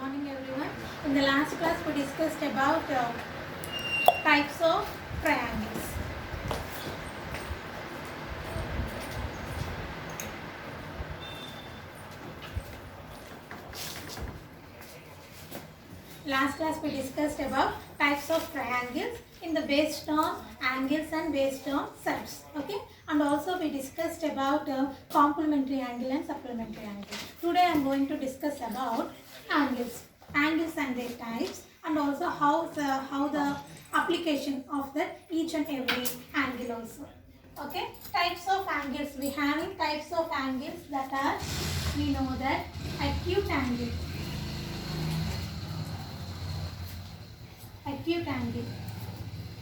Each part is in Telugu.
morning everyone. In the last class we discussed about types of triangles. Last class we discussed about types of triangles in the based on angles and based on sides. Okay, and also we discussed about complementary angle and supplementary angle. Today I am going to discuss about angles and their types, and also how the application of the each and every angle also. Okay, types of angles. We have types of angles that are, we know that acute angle,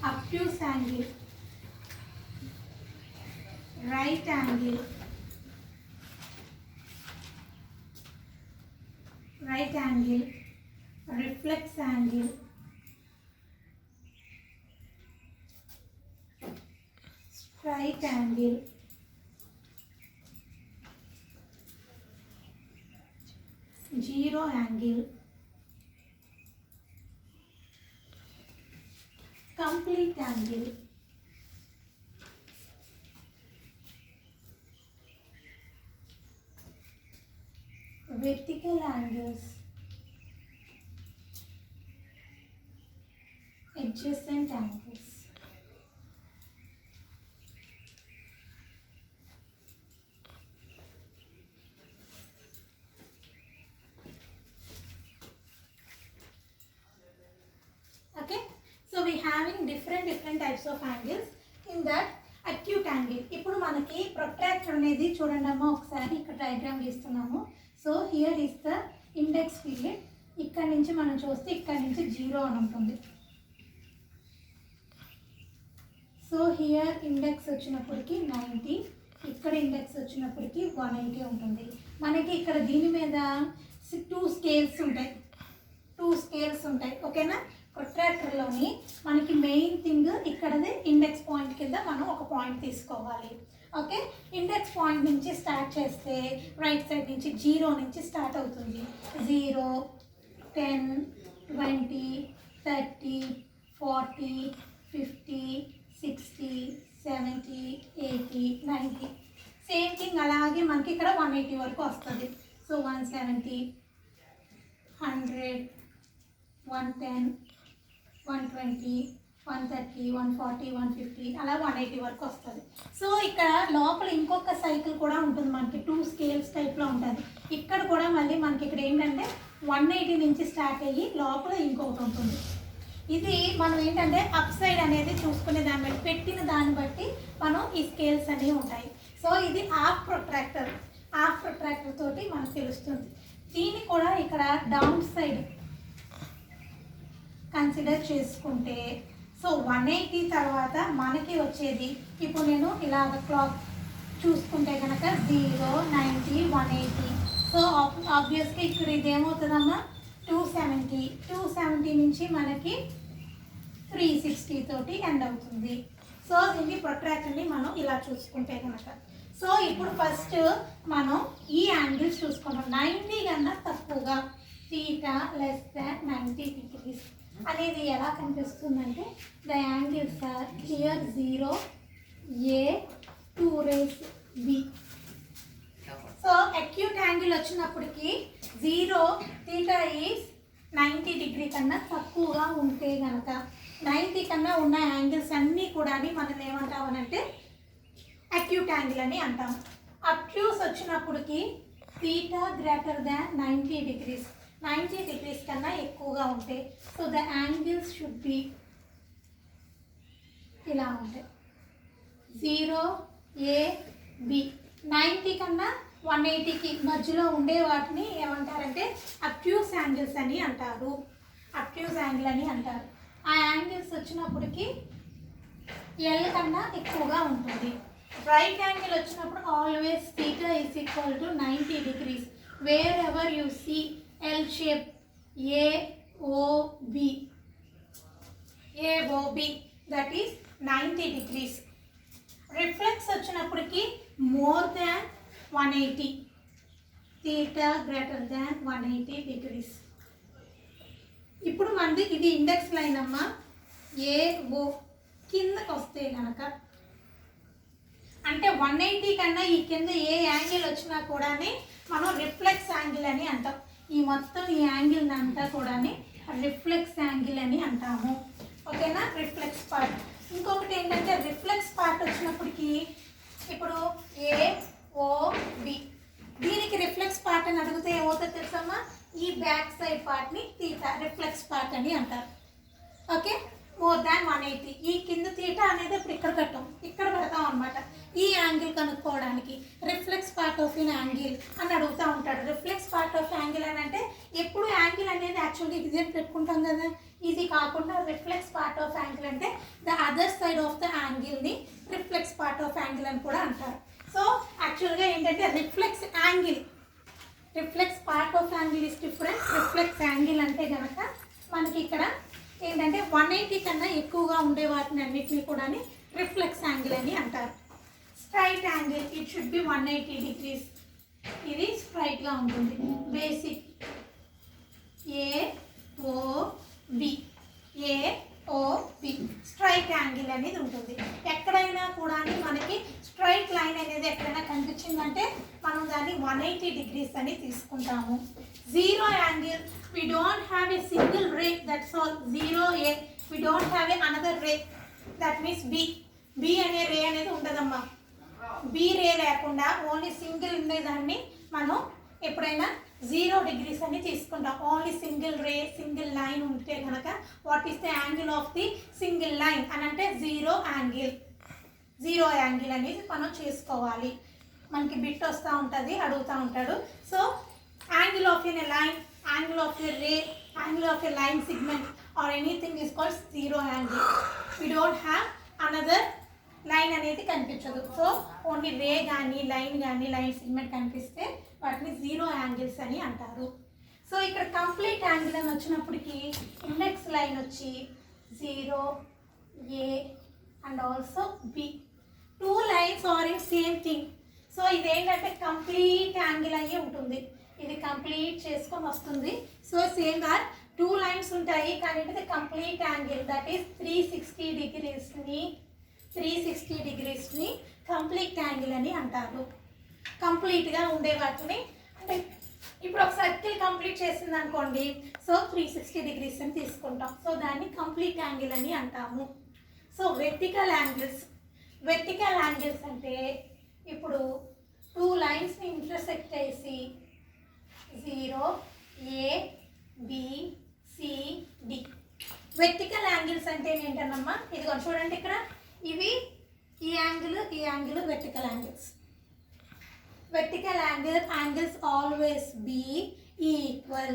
obtuse angle, right angle, reflex angle, straight angle, zero angle, complete angle, vertical angles, adjacent angles. Okay, so we having different types of angles. In that acute angle, ఇప్పుడు మనకి ప్రొట్రాక్టర్ అనేది చూడండి అమ్మా, ఒకసారి ఇక్కడ డయాగ్రామ్ గీస్తున్నాము. So here is the index period. ఇక్కడ నుంచి మనం చూస్తే ఇక్కడ నుంచి 0 అని ఉంటుంది. సో హియర్ ఇండెక్స్ వచ్చినప్పటికి 90, ఇక్కడ ఇండెక్స్ వచ్చినప్పటికి 180 ఉంటుంది. మనకి ఇక్కడ దీని మీద 2 స్కేల్స్ ఉంటాయి. ఓకేనా? ప్రొట్రాక్టర్లోని మనకి మెయిన్ థింగ్ ఇక్కడదే ఇండెక్స్ పాయింట్ కింద మనం ఒక పాయింట్ తీసుకోవాలి. ఓకే, ఇండెక్స్ పాయింట్ నుంచి స్టార్ట్ చేస్తే రైట్ సైడ్ నుంచి 0 నుంచి స్టార్ట్ అవుతుంది. 0, 10, 20, 30, 40, 50, 60, 70, 80, 90. సేమ్ థింగ్ అలాగే మనకి ఇక్కడ 180 వరకు వస్తుంది. సో 170, 100, 110, 120, 130, 140, 150 అలా 180 వరకు వస్తుంది. సో ఇక్కడ లోపల ఇంకొక సైకిల్ కూడా ఉంటుంది, మనకి 2 స్కేల్స్ టైప్లో ఉంటుంది. ఇక్కడ కూడా మళ్ళీ మనకి ఇక్కడ ఏంటంటే 180 నుంచి స్టార్ట్ అయ్యి లోపల ఇంకొకటి ఉంటుంది. ఇది మనం ఏంటంటే అప్ సైడ్ అనేది చూసుకునే దాన్ని బట్టి, పెట్టిన దాన్ని బట్టి మనం ఈ స్కేల్స్ అనేవి ఉంటాయి. సో ఇది హాఫ్ ప్రొట్రాక్టర్ తోటి మనకు తెలుస్తుంది. దీన్ని కూడా ఇక్కడ డౌన్ సైడ్ కన్సిడర్ చేసుకుంటే, సో 180 తర్వాత మనకి వచ్చేది, ఇప్పుడు నేను ఇలాగ క్లాక్ చూసుకుంటే కనుక 0, 90, 180. సో ఆబ్వియస్గా ఇక్కడ ఇదేమవుతుందమ్మా 270 నుంచి మనకి 360 తోటి ఎండ్ అవుతుంది. సో దీన్ని ప్రొట్రాక్టర్ని మనం ఇలా చూసుకుంటే కనుక, సో ఇప్పుడు ఫస్ట్ మనం ఈ యాంగిల్స్ చూసుకున్నాం. 90 కన్నా తక్కువగా θ less than 90 degrees అనేది ఎలా కనిపిస్తుందంటే, the angles are here 0, A, 2 raised B. So acute angle వచ్చినప్పటికీ 0 θ ఈజ్ 90 డిగ్రీ కన్నా తక్కువగా ఉంటే కనుక, 90 కన్నా ఉన్న యాంగిల్స్ అన్నీ కూడా మనం ఏమంటామనంటే అక్యూట్ యాంగిల్ అని అంటాం. అబ్ట్యూస్ వచ్చినప్పటికీ θ గ్రేటర్ దాన్ 90 degrees, 90 degrees కన్నా ఎక్కువగా ఉంటాయి. So the angles should be ఇలా ఉంటాయి, 0, A, B. 90 కన్నా 180కి మధ్యలో ఉండే వాటిని ఏమంటారంటే అబ్ట్యూస్ యాంగిల్స్ అని అంటారు. ఆ యాంగిల్స్ వచ్చినప్పటికి L కన్నా ఎక్కువగా ఉంటుంది. రైట్ యాంగిల్ వచ్చినప్పుడు always θ is equal to 90 degrees. Wherever you see L shape, AOB, that is 90 degrees. Reflex వచ్చినప్పటికి more than 180, θ greater than 180 degrees. ఇప్పుడు మనది ఇది ఇండెక్స్ లైన్ అమ్మా. ఏఓ కిందకి వస్తే కనుక అంటే 180 కన్నా ఈ కింద ఏ యాంగిల్ వచ్చినా కూడా మనం రిఫ్లెక్స్ యాంగిల్ అని అంటాం. ఈ మొత్తం ఈ యాంగిల్ అంతా కూడా రిఫ్లెక్స్ యాంగిల్ అని అంటాము. ఓకేనా, రిఫ్లెక్స్ పార్ట్. ఇంకొకటి ఏంటంటే రిఫ్లెక్స్ పార్ట్ వచ్చినప్పటికీ ఇప్పుడు ఏఓబి దీనికి రిఫ్లెక్స్ పార్ట్ అని అడిగితే ఏమవుతుందో తెలుసమ్మా, ఈ బ్యాక్ సైడ్ పార్ట్ని తీటా రిఫ్లెక్స్ పార్ట్ అని అంటారు. Okay, more than 180. ఈ కింద తీటా అనేది ఇప్పుడు ఇక్కడ పెడతాం అనమాట. ఈ యాంగిల్ కనుక్కోవడానికి reflex part of in angle అని అడుగుతూ ఉంటాడు. రిఫ్లెక్స్ పార్ట్ ఆఫ్ యాంగిల్ అని అంటే ఎప్పుడు యాంగిల్ అనేది యాక్చువల్గా ఇది పెట్టుకుంటాం కదా, ఇది కాకుండా రిఫ్లెక్స్ పార్ట్ ఆఫ్ యాంగిల్ అంటే the other side of the యాంగిల్ని రిఫ్లెక్స్ పార్ట్ ఆఫ్ యాంగిల్ అని కూడా అంటారు. సో యాక్చువల్గా ఏంటంటే reflex part of angle is different. Reflex angle అంటే కనుక మనకి ఇక్కడ ఏంటంటే 180 కన్నా ఎక్కువగా ఉండే వాటిని అన్నిటినీ కూడా రిఫ్లెక్స్ యాంగిల్ అని అంటారు. Straight angle it should be 180 degrees. ఇది స్ట్రైట్గా ఉంటుంది. బేసిక్ ఏఓబి స్ట్రైట్ యాంగిల్ అనేది ఉంటుంది. ఎక్కడైనా కూడా మనకి స్ట్రైట్ లైన్ అనేది ఎక్కడైనా కనిపించిందంటే మనం దాన్ని 180 degrees అని తీసుకుంటాము. Zero angle we don't have a single ray, that's all. Zero a we don't have another ray, that means b అనే రే అనేది ఉండదమ్మా. b రే లేకుండా ఓన్లీ సింగిల్ ఉండేదాన్ని మనం ఎప్పుడైనా 0 degrees అని తీసుకుంటాం. ఓన్లీ సింగిల్ రే సింగిల్ లైన్ ఉంటే కనుక what is the angle of the single line అని అంటే జీరో యాంగిల్ అనేది మనం చేసుకోవాలి. మనకి బిట్ వస్తూ ఉంటుంది, అడుగుతూ ఉంటాడు. So angle of a line, angle of a ray, angle of a line segment or anything is called zero angle. We don't have another line అనేది కనిపించదు. సో ఓన్లీ రే కానీ లైన్ సెగ్మెంట్ కనిపిస్తే వాటిని జీరో యాంగిల్స్ అని అంటారు. సో ఇక్కడ కంప్లీట్ యాంగిల్ అని వచ్చినప్పటికీ ఇండెక్స్ లైన్ వచ్చి 0 A and also B. 2 lines are in same thing. So ఇదేంటంటే కంప్లీట్ యాంగిల్ అయ్యి ఉంటుంది. ఇది కంప్లీట్ చేసుకొని వస్తుంది. సో సేమ్ గా 2 lines ఉంటాయి కానీ ఇది complete angle that is 360 degrees ని కంప్లీట్ యాంగిల్ అని అంటారు. కంప్లీట్గా ఉండే వాటిని అంటే ఇప్పుడు ఒక సర్కిల్ కంప్లీట్ చేసింది అనుకోండి, సో 360 degrees అని తీసుకుంటాం. సో దాన్ని కంప్లీట్ యాంగిల్ అని అంటాము. సో వెర్టికల్ యాంగిల్స్ అంటే ఇప్పుడు 2 lines ఇంటర్సెక్ట్ చేసి 0 A B C D. Vertical angles అంటే ఏంటన్నమ్మా, ఇదిగో చూడండి ఇక్కడ ఇవి ఈ angle vertical angles. Angles always be equal.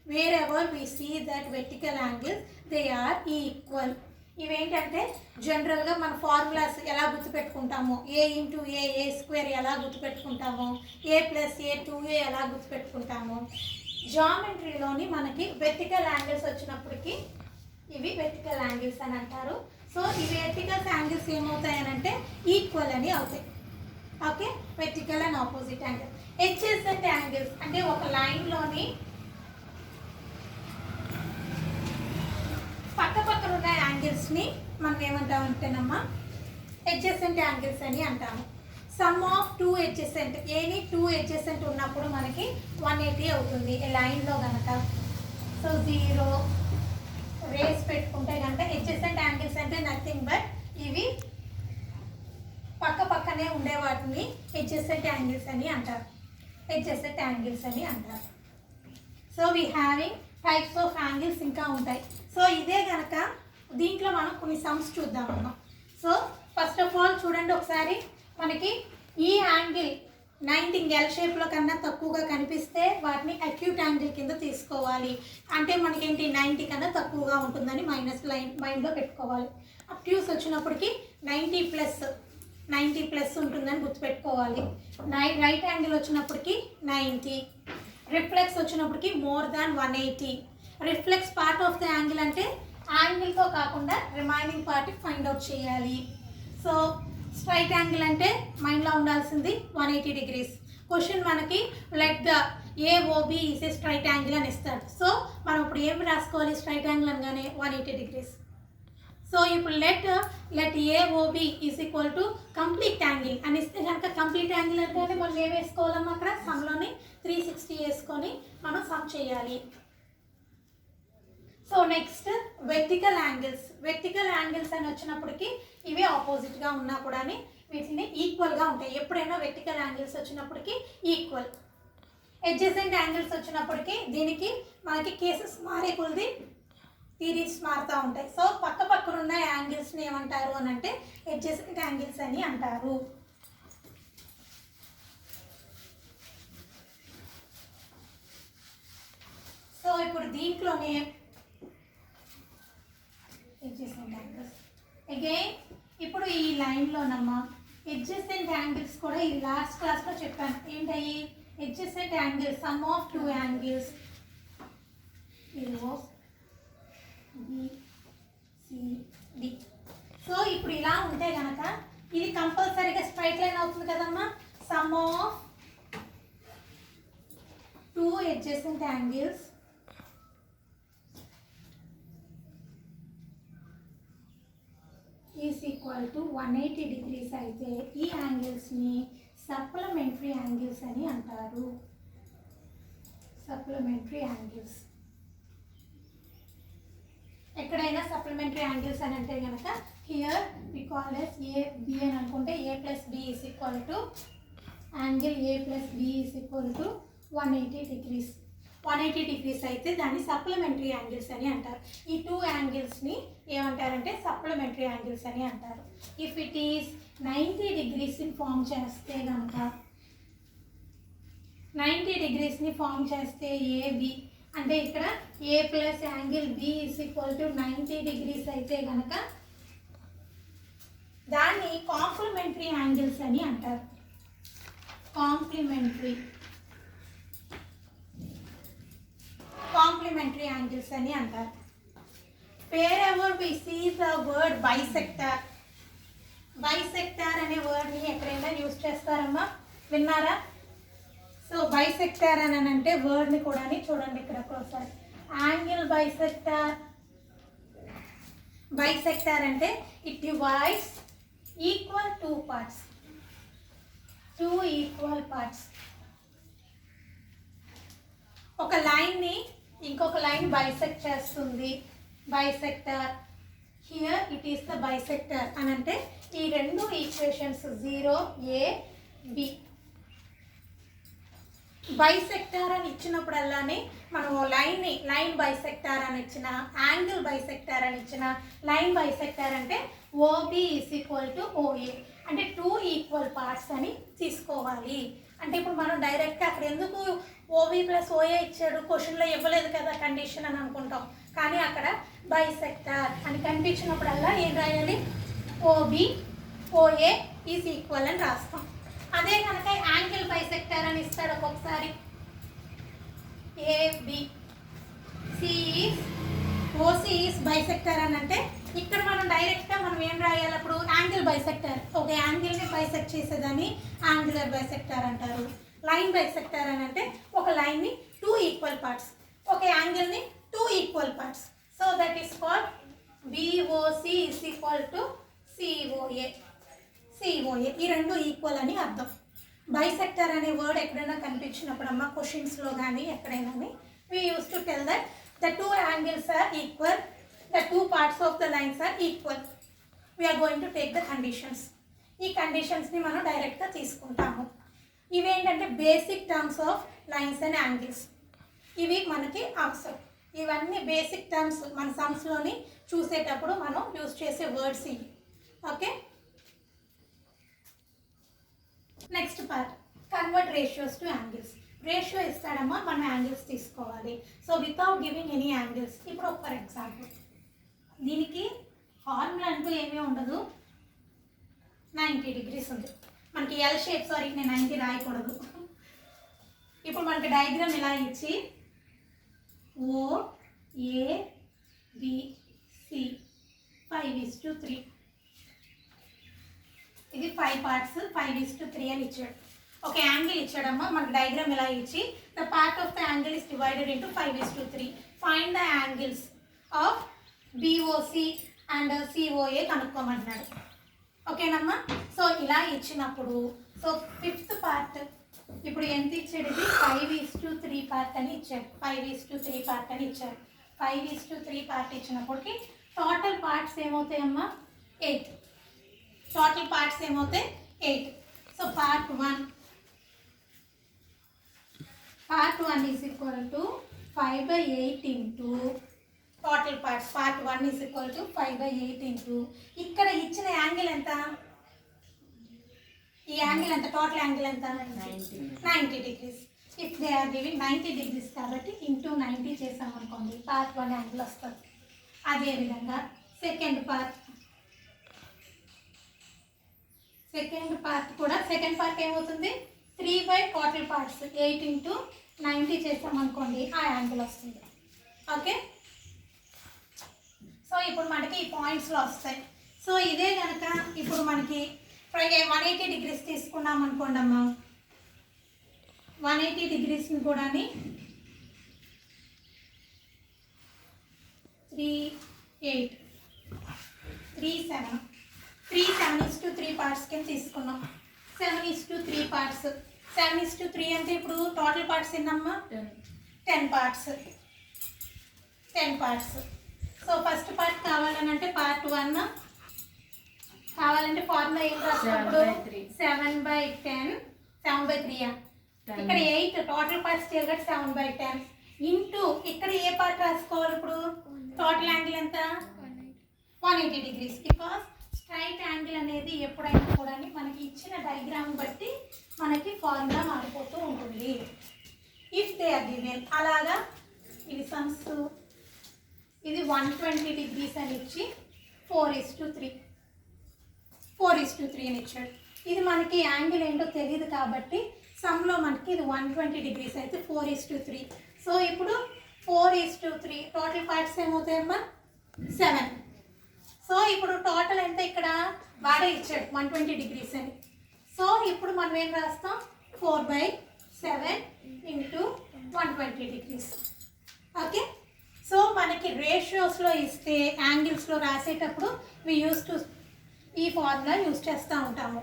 Wherever we see that vertical angles, they are equal. ఇవేంటంటే జనరల్గా మన ఫార్ములాస్ ఎలా గుర్తుపెట్టుకుంటామో a ఇంటూ a స్క్వేర్ ఎలా గుర్తుపెట్టుకుంటామో a ప్లస్ a 2a ఎలా గుర్తుపెట్టుకుంటామో జామెట్రీలోని మనకి వెర్టికల్ యాంగిల్స్ వచ్చినప్పటికీ ఇవి వెర్టికల్ యాంగిల్స్ అని అంటారు. సో ఈ వెర్టికల్ యాంగిల్స్ ఏమవుతాయనంటే ఈక్వల్ అని అవుతాయి. Okay, vertical and opposite angle. Adjacent angles అంటే ఒక లైన్లోని పక్కన ఉన్న యాంగిల్స్ని మనం ఏమంటామంటేనమ్మా ఎడ్జసెంట్ యాంగిల్స్ అని అంటాము. సమ్ ఆఫ్ 2 ఎడ్జసెంట్, ఏని 2 ఎడ్జసెంట్ ఉన్నప్పుడు మనకి 180 అవుతుంది ఈ లైన్లో కనుక. సో 0 రేస్ పెట్టుకుంటే కనుక ఎడ్జసెంట్ యాంగిల్స్ అంటే నథింగ్ బట్ ఇవి పక్కనే ఉండే వాటిని ఎడ్జసెంట్ యాంగిల్స్ అని అంటారు. So we having types of angles ఇంకా ఉంటాయి. సో ఇదే కనుక దీంట్లో మనం కొన్ని సమ్స్ చూద్దామమ్మా. సో ఫస్ట్ ఆఫ్ ఆల్ చూడండి ఒకసారి, మనకి ఈ యాంగిల్ 90 ఎల్ షేప్లో కన్నా తక్కువగా కనిపిస్తే వాటిని అక్యూట్ యాంగిల్ కింద తీసుకోవాలి. అంటే మనకేంటి 90 కన్నా తక్కువగా ఉంటుందని మైండ్లో పెట్టుకోవాలి. అబ్ట్యూస్ వచ్చినప్పటికి 90 ప్లస్ ఉంటుందని గుర్తుపెట్టుకోవాలి. రైట్ యాంగిల్ వచ్చినప్పటికి 90. రిఫ్లెక్స్ వచ్చినప్పటికి more than 180. Reflex part of the angle అంటే యాంగిల్తో కాకుండా రిమైనింగ్ పార్ట్ ఫైండ్ అవుట్ చేయాలి. సో స్ట్రైట్ యాంగిల్ అంటే మైండ్లో ఉండాల్సింది 180 degrees. క్వశ్చన్ మనకి let the AOB is a straight angle అని ఇస్తాడు. సో మనం ఇప్పుడు ఏం రాసుకోవాలి, స్ట్రైట్ యాంగిల్ అనగానే 180 degrees. సో ఇప్పుడు let AOB is equal to complete angle అని ఇస్తే కనుక కంప్లీట్ యాంగిల్ అంటే మనం ఏం వేసుకోవాలమ్మా అక్కడ సమ్లోని 360 వేసుకొని మనం సమ్ చేయాలి. సో నెక్స్ట్ వెర్టికల్ యాంగిల్స్ అని వచ్చినప్పటికీ ఇవి ఆపోజిట్గా ఉన్నా కూడా వీటిని ఈక్వల్గా ఉంటాయి. ఎప్పుడైనా వెర్టికల్ యాంగిల్స్ వచ్చినప్పటికీ ఈక్వల్. అడ్జసెంట్ యాంగిల్స్ వచ్చినప్పటికీ దీనికి మనకి కేసెస్ మారే కొద్ది థీరీస్ మారుతూ ఉంటాయి. సో పక్క పక్కన ఉన్న యాంగిల్స్ని ఏమంటారు అని అంటే అడ్జసెంట్ యాంగిల్స్ అని అంటారు. సో ఇప్పుడు దీంట్లోనే అడ్జసెంట్ యాంగిల్స్ అగైన్ ఇప్పుడు ఈ లైన్లోనమ్మా అడ్జసెంట్ యాంగిల్స్ కూడా ఈ లాస్ట్ క్లాస్లో చెప్పాను. ఏంటయ్యి adjacent angles sum of two angles BCD. So ఇప్పుడు ఇలా ఉంటే కనుక ఇది కంపల్సరీగా స్ట్రైట్ లైన్ అవుతుంది కదమ్మా. Sum of two adjacent angles is equal to 180 degrees అయితే ఈ యాంగిల్స్ని సప్లిమెంటరీ యాంగిల్స్ అని అంటారు. సప్లిమెంటరీ యాంగిల్స్ ఎక్కడైనా సప్లిమెంటరీ యాంగిల్స్ అని అంటే కనుక here we call as AB అని అనుకుంటే A + B is equal to angle A + B is equal to 180 degrees. 180 degrees అయితే దాన్ని సప్లిమెంటరీ యాంగిల్స్ అని అంటారు. ఈ టూ యాంగిల్స్ని ఏమంటారంటే సప్లిమెంటరీ యాంగిల్స్ అని అంటారు. ఇఫ్ ఇట్ ఈస్ 90 degreesని ఫామ్ చేస్తే కనుక 90 degreesని ఫామ్ చేస్తే ఏబి అంటే ఇక్కడ A + angle B is equal to 90 degrees అయితే కనుక దాన్ని కాంప్లిమెంటరీ యాంగిల్స్ అని అంటారు. కాంప్లిమెంటరీ యాంగిల్స్ అని అంటారు. Wherever we see the word bisector అనే వర్డ్ని ఎక్కడైనా యూజ్ చేస్తారమ్మా, విన్నారా? సో బైసెక్టర్ అని అంటే వర్డ్ని కూడా చూడండి ఇక్కడ ఒకసారి. యాంగిల్ బైసెక్టర్ అంటే it divides equal two equal parts. ఒక లైన్ని ఇంకొక లైన్ బైసెక్ట్ చేస్తుంది. Bisector here it is the bisector అని అంటే ఈ రెండు ఈక్వేషన్స్ 0AB బైసెక్టర్ అని ఇచ్చినప్పుడల్లానే మనం లైన్ బైసెక్టర్ అని ఇచ్చిన, యాంగిల్ బైసెక్టర్ అని ఇచ్చిన, లైన్ బైసెక్టర్ అంటే OB is equal to OA అంటే టూ ఈక్వల్ పార్ట్స్ అని తీసుకోవాలి. అంటే ఇప్పుడు మనం డైరెక్ట్గా అక్కడ ఎందుకు OB + OA ఇచ్చాడు, క్వశ్చన్లో ఇవ్వలేదు కదా కండిషన్ అని అనుకుంటాం. కానీ అక్కడ బైసెక్టర్ అని కనిపించినప్పుడల్లా ఏం రాయాలి, OB OA ఈజ్ ఈక్వల్ అని రాస్తాం. అదే కనుక యాంగిల్ బైసెక్టర్ అని ఇస్తాడు ఒక్కొక్కసారి AB OC ఈజ్ బైసెక్టర్ అని అంటే ఇక్కడ మనం డైరెక్ట్గా మనం ఏం రాయాలి, అప్పుడు యాంగిల్ బైసెక్టర్. ఒక యాంగిల్ని బైసెక్ట్ చేసేదాన్ని యాంగులర్ బైసెక్టర్ అంటారు. లైన్ బైసెక్టర్ అని అంటే ఒక లైన్ని టూ ఈక్వల్ పార్ట్స్, ఒక యాంగిల్ని two equal parts. So that is called BOC is equal to COA. ఈ రెండు ఈక్వల్ అని అర్థం. బైసెక్టర్ అనే వర్డ్ ఎక్కడైనా కనిపించినప్పుడు అమ్మ క్వశ్చన్స్లో కానీ ఎక్కడైనా we used to tell that the two angles are equal, the two parts of the lines are equal. We are going to take the conditions. ఈ కండిషన్స్ని మనం డైరెక్ట్గా తీసుకుంటాము. ఇవేంటంటే basic terms of lines and angles. ఇవి మనకి అవసరం. ఇవన్నీ బేసిక్ టర్మ్స్ మన సమ్స్లోని చూసేటప్పుడు మనం యూజ్ చేసే వర్డ్స్ ఇవి. Okay, next part convert ratios to angles. Ratio ఇస్తాడమ్మా, మనం యాంగిల్స్ తీసుకోవాలి. So without giving any angles, ఇప్పుడు ఫర్ ఎగ్జాంపుల్ దీనికి ఫార్ములా అంటూ ఏమీ ఉండదు, 90 degrees ఉంది మనకి. ఎల్ షేప్, సారీ నేను 90 రాయకూడదు. ఇప్పుడు మనకి డయాగ్రామ్ ఇలా ఇచ్చి OABC 5:3 ఇది 5 parts 5:3 అని ఇచ్చాడు. ఒక యాంగిల్ ఇచ్చాడమ్మా, మనకి డయాగ్రామ్ ఇలా ఇచ్చి the part of the angle is divided into 5:3. Find the angles of BOC and COA కనుక్కోమన్నాడు. ఓకేనమ్మా. సో ఇలా ఇచ్చినప్పుడు సో ఫిఫ్త్ పార్ట్ ఇప్పుడు ఎంత ఇచ్చాడు, ఇది 5:3 పార్ట్ అని ఇచ్చాడు. 5:3 పార్ట్ అని ఇచ్చాడు. 5:3 పార్ట్ ఇచ్చినప్పటికి టోటల్ పార్ట్స్ ఏమవుతాయమ్మా 8. టోటల్ పార్ట్స్ ఏమవుతాయి 8. So part 1 is equal to 5/8 into total parts. Part 1 is equal to 5/8 into ఇక్కడ ఇచ్చిన యాంగిల్ ఎంత, ఈ యాంగిల్ ఎంత, టోటల్ యాంగిల్ ఎంత 90 degrees. If they are giving 90 degrees కాబట్టి ఇంటూ 90 చేసామనుకోండి పార్ట్ 1 యాంగిల్ వస్తుంది. అదేవిధంగా సెకండ్ పార్ట్ కూడా సెకండ్ పార్ట్ ఏమవుతుంది 3 టోటల్ పార్ట్స్ 8 ఇంటూ 90 చేసామనుకోండి ఆ యాంగిల్ వస్తుంది. ఓకే. సో ఇప్పుడు మనకి ఈ పాయింట్స్లో వస్తాయి. సో ఇదే కనుక ఇప్పుడు మనకి 180 degrees తీసుకున్నాం అనుకోండి అమ్మా, 180 degreesని కూడా 3 పార్ట్స్ కింద తీసుకున్నాం. 7:3 పార్ట్స్. 7:3 అంటే ఇప్పుడు టోటల్ పార్ట్స్ ఎన్నమ్మా 10 పార్ట్స్. సో ఫస్ట్ పార్ట్ కావాలని అంటే పార్ట్ 1 కావాలంటే ఫార్ములా ఏం రాసినప్పుడు 7/10 7/3 ఇక్కడ 8 టోటల్ పార్ట్స్ చేయగట్టి 7/10 ఇంటూ ఇక్కడ ఏ పార్ట్ రాసుకోవాలి ఇప్పుడు టోటల్ యాంగిల్ ఎంత 180 degrees. బికాస్ స్ట్రైట్ యాంగిల్ అనేది ఎప్పుడైనా కూడా మనకి ఇచ్చిన డయాగ్రామ్ బట్టి మనకి ఫార్ములా మారిపోతూ ఉంటుంది. ఇఫ్ దే ఆర్ గివెన్ అలాగా ఇది సమ్స్ ఇది 120 degrees అని ఇచ్చి 4:3 అని ఇచ్చాడు. ఇది మనకి యాంగిల్ ఏంటో తెలియదు కాబట్టి సమ్లో మనకి ఇది 120 degrees అయితే 4:3. సో ఇప్పుడు 4:3 టోటల్ పార్ట్స్ ఏమవుతాయమ్మా 7. సో ఇప్పుడు టోటల్ ఎంత ఇక్కడ వాడే ఇచ్చాడు 120 degrees అని. సో ఇప్పుడు మనం ఏం రాస్తాం 4/7 ఇంటూ 120 degrees. ఓకే. సో మనకి రేషియోస్లో ఇస్తే యాంగిల్స్లో రాసేటప్పుడు ఈ ఫార్ములా యూజ్ చేస్తూ ఉంటాము.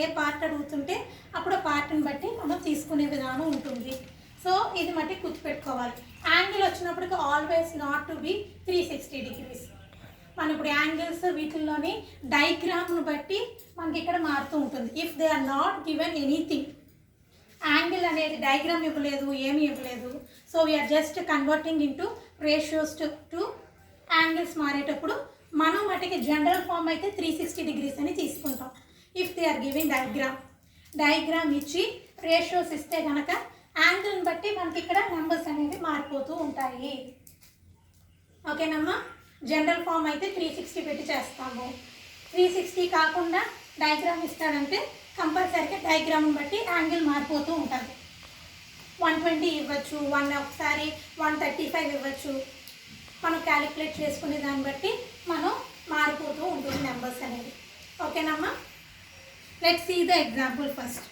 ఏ పార్ట్ అడుగుతుంటే అప్పుడు పార్ట్ని బట్టి మనం తీసుకునే విధానం ఉంటుంది. సో ఇది మట్టి గుర్తుపెట్టుకోవాలి. యాంగిల్ వచ్చినప్పటికి always not to be 360 degrees. మనం ఇప్పుడు యాంగిల్స్ వీటిల్లోని డయాగ్రామ్ను బట్టి మనకి ఇక్కడ మారుతూ ఉంటుంది. If they are not given anything, angle అనేది డయాగ్రామ్ ఇవ్వలేదు, ఏమీ ఇవ్వలేదు. So we are just converting into ratios to angles మారేటప్పుడు మనం మటుకి జనరల్ ఫామ్ అయితే 360 degrees అని తీసుకుంటాం. If they are giving diagram ఇచ్చి రేషియోస్ ఇస్తే కనుక యాంగిల్ని బట్టి మనకి ఇక్కడ నెంబర్స్ అనేవి మారిపోతూ ఉంటాయి. ఓకేనమ్మా. జనరల్ ఫామ్ అయితే 360 పెట్టి చేస్తాము. 360 కాకుండా డయాగ్రామ్ ఇస్తాడంటే కంపల్సరీగా డయాగ్రామ్ని బట్టి యాంగిల్ మారిపోతూ ఉంటుంది. 120 ఇవ్వచ్చు, ఒకసారి 135 ఇవ్వచ్చు. మనం క్యాలిక్యులేట్ చేసుకునే దాన్ని బట్టి మనం మారిపోతూ ఉంటుంది నెంబర్స్ అనేది. ఓకేనమ్మా. Let's see the example first.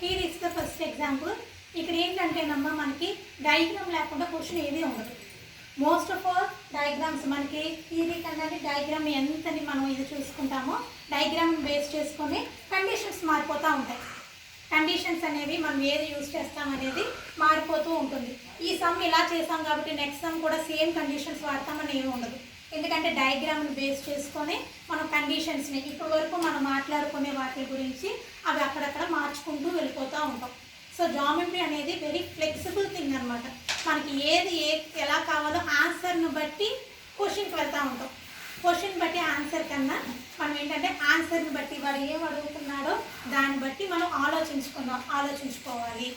Here is the first example. ఇక్కడ ఏంటంటేనమ్మా మనకి డయాగ్రామ్ లేకుండా క్వశ్చన్ ఏది ఉండదు. మోస్ట్ ఆఫ్ ఆల్ డయాగ్రామ్స్ మనకి థియరీ కన్నా డయాగ్రామ్ ఎంతని మనం ఇది చూసుకుంటామో డయాగ్రామ్ని బేస్ చేసుకొని కండిషన్స్ మారిపోతూ ఉంటాయి. కండిషన్స్ అనేవి మనం ఏది యూజ్ చేస్తామనేది మారిపోతూ ఉంటుంది. ఈ సమ్ ఇలా చేసాం కాబట్టి నెక్స్ట్ సమ్ కూడా సేమ్ కండిషన్స్ వాడతామని ఏమి ఉండదు. ఎందుకంటే డయాగ్రామ్ని బేస్ చేసుకొని మనం కండిషన్స్ని ఇప్పటి వరకు మనం మాట్లాడుకునే వాటి గురించి అవి అక్కడక్కడ మార్చుకుంటూ వెళ్ళిపోతూ ఉంటాం. సో జామెట్రీ అనేది వెరీ ఫ్లెక్సిబుల్ థింగ్ అనమాట. మనకి ఏది ఎలా కావాలో ఆన్సర్ను బట్టి క్వశ్చన్కి వెళ్తూ ఉంటాం. క్వశ్చన్ బట్టి ఆన్సర్ కన్నా మనం ఏంటంటే ఆన్సర్ని బట్టి వాడు ఏం అడుగుతున్నాడో దాన్ని బట్టి మనం ఆలోచించుకోవాలి.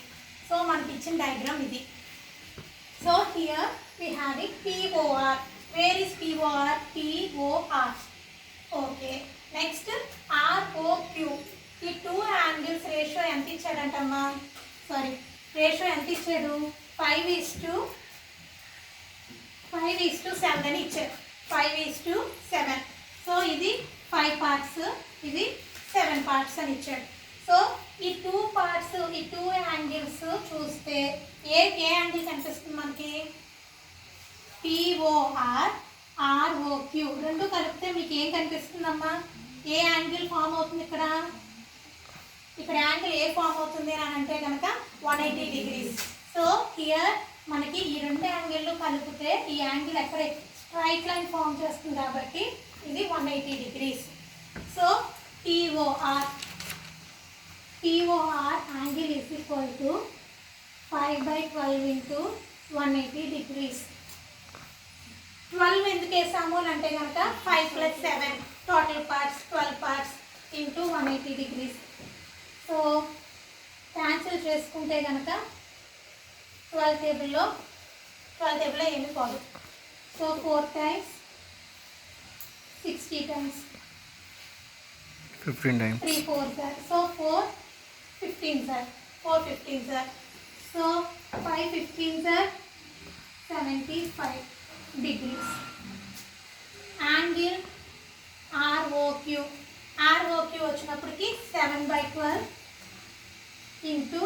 సో మనకి ఇచ్చిన డయాగ్రామ్ ఇది. So here we have it POR. Where is POR? POR. Okay. Next ROQ. ఈ టూ యాంగిల్స్ రేషియో ఎంత ఇచ్చాడంటమ్మా? రేషియో ఎంత ఇచ్చాడు? 5:7 అని ఇచ్చాడు. 5:7. సో ఇది 5 పార్ట్స్, ఇది 7 పార్ట్స్ అని ఇచ్చాడు. సో ఈ 2 పార్ట్స్, ఈ 2 యాంగిల్స్ చూస్తే ఏ యాంగిల్ కనిపిస్తుంది మనకి? POR, ROQ రెండు కలిపితే మీకు ఏం కనిపిస్తుందమ్మా? ఏ యాంగిల్ ఫామ్ అవుతుంది ఇక్కడ? ఇక్కడ యాంగిల్ ఏ ఫామ్ అవుతుంది అని అంటే కనుక 180 డిగ్రీస్. సో హియర్ మనకి ఈ రెండు యాంగిళ్ళు కలిపితే ఈ యాంగిల్ ఎక్కడ స్ట్రైట్ లైన్ ఫామ్ చేస్తుంది కాబట్టి ఇది 180 degrees. So POR angle is equal to 5/12 into 180 degrees. 12 ఎందుకు వేసాము అని అంటే కనుక 5 + 7 total parts 12 parts into 180 degrees. So cancel చేసుకుంటే కనుక 12 టేబుల్లో ఏమి పోదు. So 4 times 60 times 15 times 3 4 sir. So 4 15 sir. 4 15 sir. So 5 15 sir 75 degrees. Angle ROQ వచ్చినప్పటికి 7/12 ఇంటూ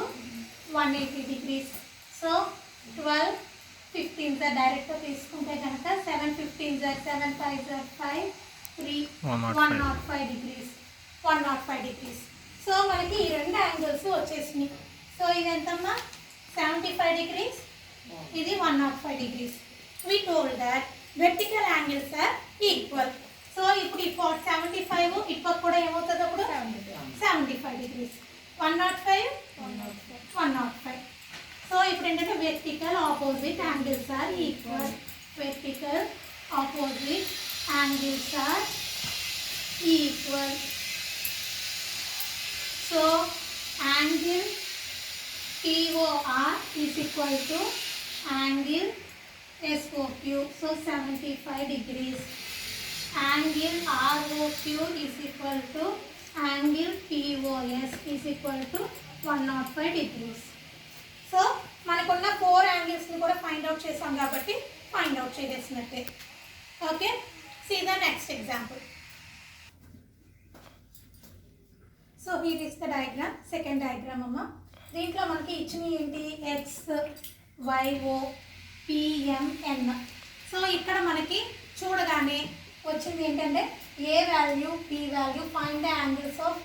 180 డిగ్రీస్. సో 12 15 సార్ డైరెక్ట్గా తీసుకుంటే కనుక 7 15 sir 7 5 sir 5 3 105 degrees. 105 degrees. So మనకి ఈ రెండు యాంగిల్స్ వచ్చేసినాయి. సో ఇది ఎంతమ్మా? 75 డిగ్రీస్, ఇది 105 degrees. we told that vertical angles are equal. So ఇప్పుడు ఈ 75 ఇప్పుడు కూడా ఏమవుతుంది? అప్పుడు 75 డిగ్రీస్. 105. సో ఇప్పుడు ఏంటంటే vertical opposite angles are equal. Vertical opposite angles are equal. So angle POR is equal to angle SOQ. So 75 degrees. Angle ROQ is equal to angle POS is equal to 105 degrees. So మనకున్న 4 యాంగిల్స్ని కూడా ఫైండ్ అవుట్ చేసాం కాబట్టి ఫైండ్ అవుట్ చేసేసినట్టే. Okay, see the next example. So here is the diagram, second diagram అమ్మ. దీంట్లో మనకి ఇచ్చినవి ఏంటి? X, Y, O, P, M, N. So ఇక్కడ మనకి చూడగానే వచ్చింది ఏంటంటే A value, P value, find the angles of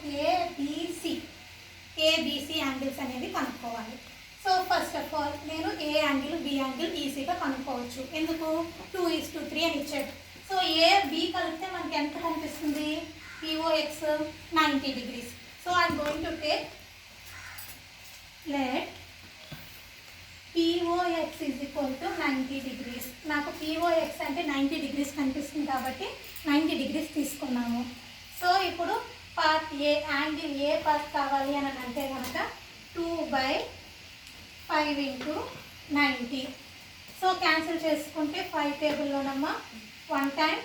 ABC angles అనేది కనుక్కోవాలి. సో ఫస్ట్ ఆఫ్ ఆల్ నేను ఏ యాంగిల్, బి యాంగిల్ ఈజీగా కనుక్కోవచ్చు. ఎందుకు? 2:3 అని ఇచ్చాడు. సో ఏ బి కలిపితే మనకి ఎంత కనిపిస్తుంది? POX 90 degrees. So I'm going to take let POX is equal to 90 degrees. నాకు POX అంటే 90 డిగ్రీస్ కనిపిస్తుంది కాబట్టి 90 డిగ్రీస్ తీసుకున్నాము. సో ఇప్పుడు part A, angle A part కావాలి అని అంటే కనుక 2/5 ఇంటూ 90. సో క్యాన్సిల్ చేసుకుంటే 5 టేబుల్లోనమ్మా 1 time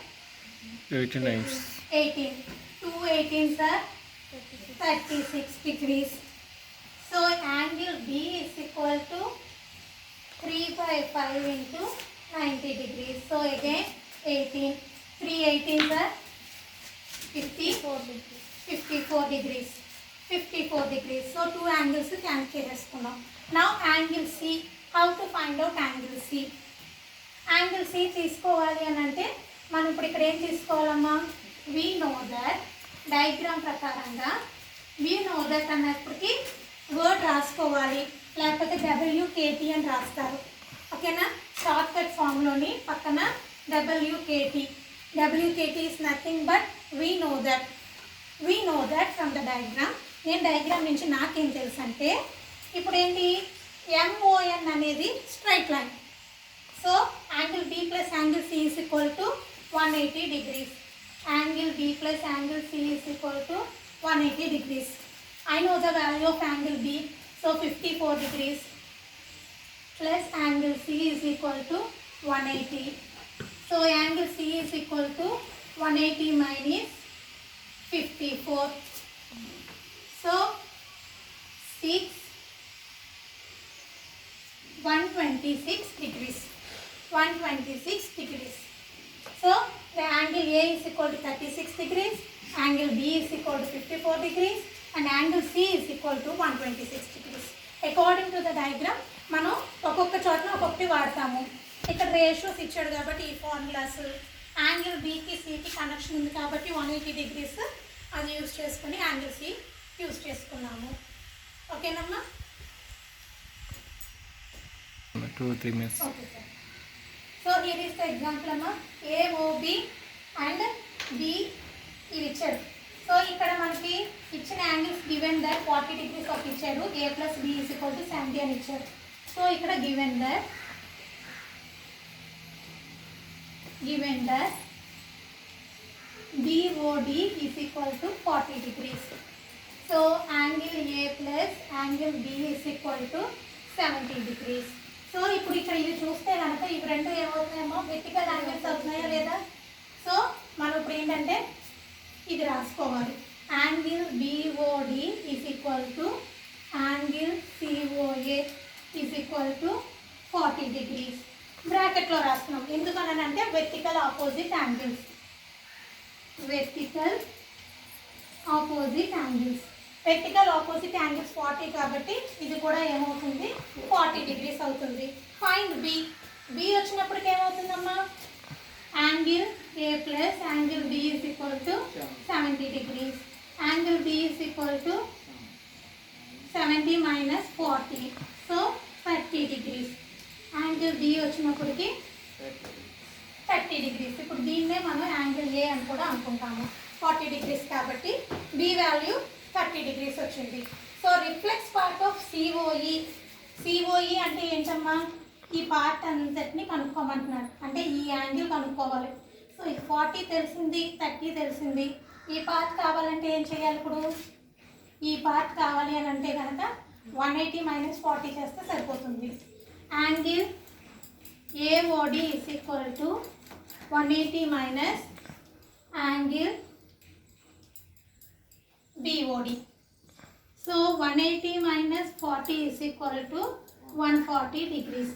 18 times 18. 2 18 sir 36 degrees. So angle B is equal to 3/5 into 90 degrees. So again 18. 3 18s are 54 degrees. 54 degrees. So two angles can చేసుకున్నాం. Now angle C. How to find out angle C? Angle C తీసుకోవాలి అని అంటే మనం ఇప్పుడు ఇక్కడ ఏం తీసుకోవాలమ్మా? We know that డయాగ్రామ్ ప్రకారంగా we know that అన్నప్పటికీ వర్డ్ రాసుకోవాలి, లేకపోతే WKT అని రాస్తారు. ఓకేనా? షార్ట్ కట్ ఫామ్లోని పక్కన WKT WKT is nothing but we know that from the diagram. నేను డయాగ్రామ్ నుంచి నాకేం తెలుసు అంటే ఇప్పుడు ఏంటి MON అనేది straight line. So angle B plus angle C is equal to 180 degrees. Angle B plus angle C is equal to 180 degrees. I know the value of angle B, so 54 degrees plus angle C is equal to 180. So angle C is equal to 180 minus 54. So 126 degrees. 126 degrees. So the angle A is equal to 36 degrees, angle B is equal to 54 degrees and angle C is equal to 126 degrees. According to the diagram, మనం ఒక్కొక్క చోటన ఒక్కొక్కటి వాడతాము. ఇక్కడ రేషియోస్ ఇచ్చాడు కాబట్టి ఈ ఫార్ములాస్ యాంగిల్ Bకి Cకి కనెక్షన్ ఉంది కాబట్టి 180 డిగ్రీస్ అది యూజ్ చేసుకుని యాంగిల్ C యూజ్ చేసుకున్నాము. ఓకేనమ్మా? 2-3 minutes. Okay sir. So here is the example అమ్మా. AOB and B ఇవి ఇచ్చాడు. సో ఇక్కడ మనకి ఇచ్చిన angles given that 40 degrees of ఇచ్చాడు. A plus B is equal to 70 అని ఇచ్చాడు. సో ఇక్కడ given that BOD is equal to 40 degrees. So angle A plus angle B is equal to 70 degrees. So ఇప్పుడు ఇక్కడ ఇవి చూస్తే కనుక ఇవి రెండు ఏమవుతున్నాయేమో వెర్టికల్ యాంగిల్స్ అవుతున్నాయా లేదా? సో మనం ఇప్పుడు ఏంటంటే ఇది రాసుకోవాలి. Angle BOD is equal to angle COA is equal to 40 degrees. బ్రాకెట్లో రాస్తున్నాం. ఎందుకని అంటే vertical opposite angles. Vertical opposite angles 40 కాబట్టి ఇది కూడా ఏమవుతుంది 40 డిగ్రీస్ అవుతుంది. ఫైండ్ B వచ్చినప్పటికి ఏమవుతుందమ్మా? Angle A plus angle B is equal to 70 degrees. Angle B is equal to 70 minus 40, so 30 degrees. Angle B వచ్చినప్పటికి 30 డిగ్రీస్. ఇప్పుడు దీన్నే మనం యాంగిల్ A అని కూడా అనుకుంటాము. 40 డిగ్రీస్ కాబట్టి B వాల్యూ 30 డిగ్రీస్ వచ్చింది. So reflex part of COE అంటే ఏంటమ్మా? ఈ పార్ట్ అంతటిని కనుక్కోమంటున్నాడు. అంటే ఈ యాంగిల్ కనుక్కోవాలి. సో ఇది 40 తెలిసింది, 30 తెలిసింది. ఈ పార్ట్ కావాలంటే ఏం చేయాలి? ఇప్పుడు ఈ పార్ట్ కావాలి అని అంటే కనుక 180 మైనస్ 40 చేస్తే సరిపోతుంది. Angle AOD is equal to 180 minus angle BOD. So 180 minus 40 is equal to 140 degrees.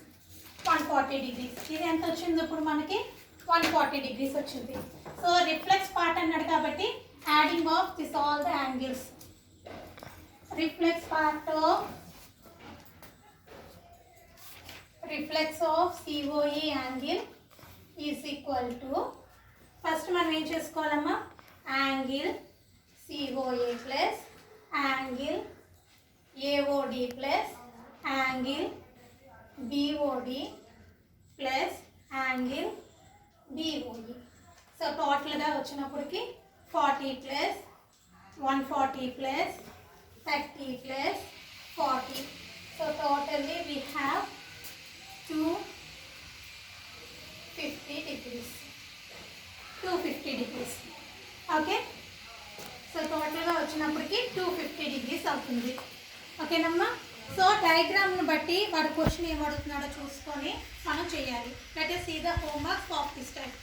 140 degrees. ఇది ఎంత వచ్చింది ఇప్పుడు మనకి? 140 degrees వచ్చింది. సో రిఫ్లెక్స్ పార్ట్ అన్నాడు కాబట్టి adding of this all the angles. Reflex of COE angle is equal to first మనం ఏం చేసుకోవాలమ్మా? Angle COA plus angle AOD plus angle BOD plus angle BOE. So టోటల్గా వచ్చినప్పటికి 40 plus 140 plus 30 plus 40. So totally we have 250 degrees. Okay. So టోటల్గా వచ్చినప్పటికి 250 డిగ్రీస్ అవుతుంది. ఓకేనమ్మా? సో డయాగ్రామ్ను బట్టి వాడు క్వశ్చన్ ఏం అడుగుతున్నాడో చూసుకొని మనం చేయాలి. Let us see the homework of this type.